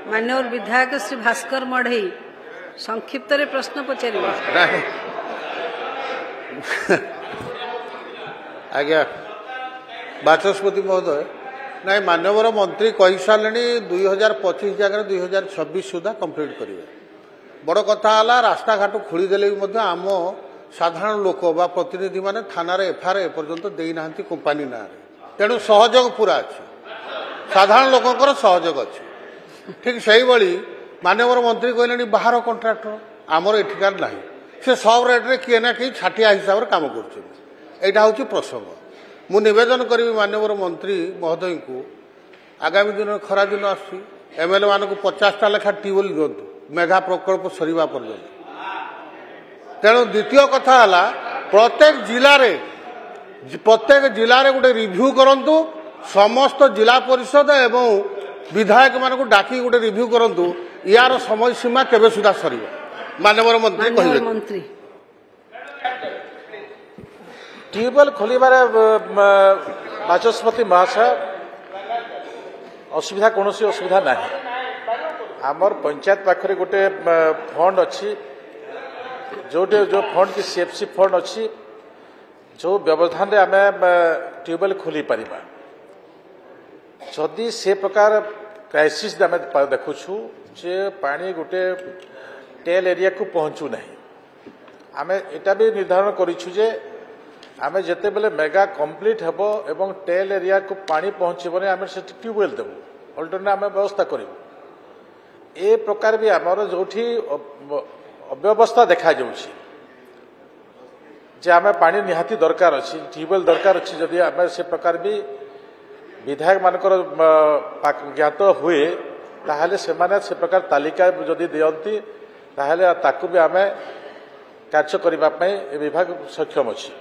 माननीय विधायक श्री भास्कर मढ़ई संक्षिप्त रे प्रश्न पचार आज्ञा बाचस्पति महोदय ना मानवर मंत्री कही सारे 2025 जगह 2026 सुधा कंप्लीट करेंगे बड़ कथा रास्ता घाट खोलीदे आम साधारण लोक बा प्रतिनिधि माने थाना एफआईआर एपर्यंत देना कंपानी ना तेणु सहयोग पूरा अच्छे साधारण लोकंर सहयोग अच्छे ठीक से मानवर मंत्री कहले बाहर कंट्राक्टर आमर एठिकार ना से सब रेट्रे किए ना कि छाटिया हिसाब से कम कर प्रसंग मु निवेदन करी मानवर मंत्री महोदय को आगामी दिन खरा दिन आमएलए मान को 50टा लेखा ट्यूबवेल दिंतु मेघा प्रकल्प सरीवा पर्यंत तेणु द्वितीय कथा है प्रत्येक जिले गोटे रिव्यू करंतु समस्त जिला परिषद एवं विधायक मान को डाकी गोटे रिव्यू करंतु यार समय सीमा केबे सुधा सरीब मानवर मंत्री ट्यूबवेल खोलिबार बाचस्पति महाशय असुविधा कौन असुविधा ना आमर पंचायत पाखरे गोटे फंड अच्छी जो फंड की सीएफसी फंड अच्छी जो व्यवधान रे आम ट्यूबवेल खोली पारिबा जदि से प्रकार क्राइसिस आम देखुछु जे पानी गोटे टेल एरिया को पहुँचू ना आम एटा भी निर्धारण करिछु जे आम जिते बेले मेगा कंप्लीट हेब एवं टेल एरिया को पानी पहुँचबनी आम से ट्यूबवेल देवु अल्टरनेट आम व्यवस्था करूँ ए प्रकार भी आमर जो अव्यवस्था देखा जाउछि जे आम पानी निहाती दरकार अच्छी ट्यूबवेल दरकार अच्छी जदि आम से प्रकार भी विधायक मानकर ज्ञात हुए ताहले से प्रकार तालिका जदि दियंती ताहले ताकू भी आम कार्य करने विभाग सक्षम अच्छी।